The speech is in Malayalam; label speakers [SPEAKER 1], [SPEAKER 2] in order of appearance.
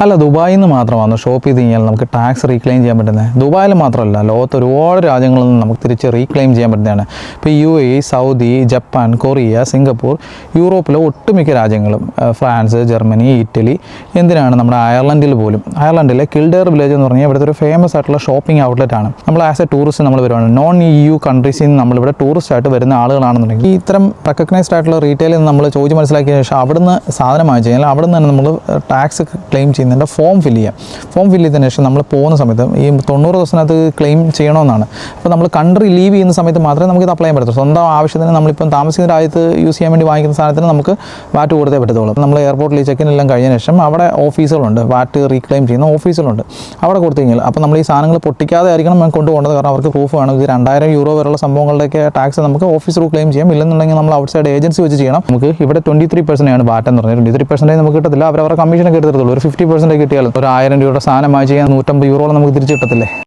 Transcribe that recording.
[SPEAKER 1] അല്ല, ദുബായിൽ നിന്ന് മാത്രമാണ് ഷോപ്പ് ചെയ്ത് കഴിഞ്ഞാൽ നമുക്ക് ടാക്സ് റീക്ലെയിം ചെയ്യാൻ പറ്റുന്നത്. ദുബായിൽ മാത്രമല്ല, ലോകത്ത് ഒരുപാട് രാജ്യങ്ങളിൽ നിന്ന് നമുക്ക് തിരിച്ച് റീക്ലെയിം ചെയ്യാൻ പറ്റുന്നതാണ്. ഇപ്പോൾ UAE, Saudi, Japan, Korea, Singapore, യൂറോപ്പിലെ ഒട്ടുമിക്ക രാജ്യങ്ങളും, ഫ്രാൻസ്, ജർമ്മനി, ഇറ്റലി, എന്തിനാണ് നമ്മുടെ അയർലൻഡിൽ പോലും. അയർലൻഡിലെ കിൽഡെയർ വില്ലേജ് എന്ന് പറഞ്ഞാൽ ഇവിടുത്തെ ഒരു ഫേമസ് ആയിട്ടുള്ള ഷോപ്പിംഗ് ഔട്ട്ലെറ്റ് ആണ്. നമ്മൾ ആസ് എ ടൂറിസ്റ്റ് നമ്മൾ വരുവാണ്, നോൺ EU കൺട്രീസിൽ നിന്ന് നമ്മളിവിടെ ടൂറിസ്റ്റ് ആയിട്ട് വരുന്ന ആളുകളാണെന്നുണ്ടെങ്കിൽ ഇത്തരം റെക്കഗ്നൈസ്ഡ് ആയിട്ടുള്ള റീറ്റെയിലിൽ നമ്മൾ ചോദിച്ച് മനസ്സിലാക്കിയ ശേഷം അവിടുന്ന് സാധനം വാങ്ങിച്ചു കഴിഞ്ഞാൽ അവിടെ നിന്ന് തന്നെ നമ്മൾ ടാക്സ് ക്ലെയിം ചെയ്യുന്നതിൻ്റെ ഫോം ഫില്ല് ചെയ്യാം. ഫോം ഫില്ല് ചെയ്തതിന് ശേഷം നമ്മൾ പോകുന്ന സമയത്ത് ഈ 90 ദിവസത്തിനകത്ത് ക്ലെയിം ചെയ്യണമെന്നാണ്. അപ്പോൾ നമ്മൾ കൺട്രി ലീവ് ചെയ്യുന്ന സമയത്ത് മാത്രമേ നമുക്ക് ഇത് അപ്ലൈ ചെയ്യാൻ പറ്റത്തുള്ളൂ. സ്വന്തം ആവശ്യത്തിന് നമ്മളിപ്പം താമസിക്കുന്ന രാജ്യത്ത് യൂസ് ചെയ്യാൻ വേണ്ടി വാങ്ങിക്കുന്ന സാധനത്തിന് നമുക്ക് വാറ്റ് കൊടുത്തേ പറ്റത്തുള്ളൂ. നമ്മൾ എയർപോർട്ടിൽ ചെക്കിൻ എല്ലാം കഴിഞ്ഞ ശേഷം അവിടെ ഓഫീസുകളുണ്ട്, വാറ്റ് റീക്ലെയിം ചെയ്യുന്ന ഓഫീസുകളുണ്ട്. അവിടെ കൊടുത്തു കഴിഞ്ഞാൽ അപ്പോൾ നമ്മൾ ഈ സാധനങ്ങൾ പൊട്ടിക്കാതെ ആയിരിക്കണം കൊണ്ടുപോകേണ്ടത്. കാരണം അവർക്ക് പ്രൂഫ് വേണം. ഇത് 2000 യൂറോ വരെയുള്ള സംഭവങ്ങളുടെയൊക്കെ ടാക്സ് നമുക്ക് ഓഫീസ് ത്രൂ ക്ലെയിം ചെയ്യാം. ഇല്ലെന്നുണ്ടെങ്കിൽ നമ്മൾ ഔട്ട് സൈഡ് ഏജൻസി വെച്ച് ചെയ്യണം. നമുക്ക് ഇവിടെ 23% ആണ് വാറ്റ് എന്ന് പറഞ്ഞാൽ 23% നമുക്ക് കിട്ടത്തില്ല. അവരവരുടെ കമ്മീഷനൊക്കെ എടുത്തിട്ടുള്ളൂ. ഒരു 50% കിട്ടിയാലും ഒരു 1000 രൂപയുടെ സാധനം വാങ്ങിച്ച് ചെയ്യാൻ 150 യൂറോളം നമുക്ക് തിരിച്ചു കിട്ടത്തില്ലേ.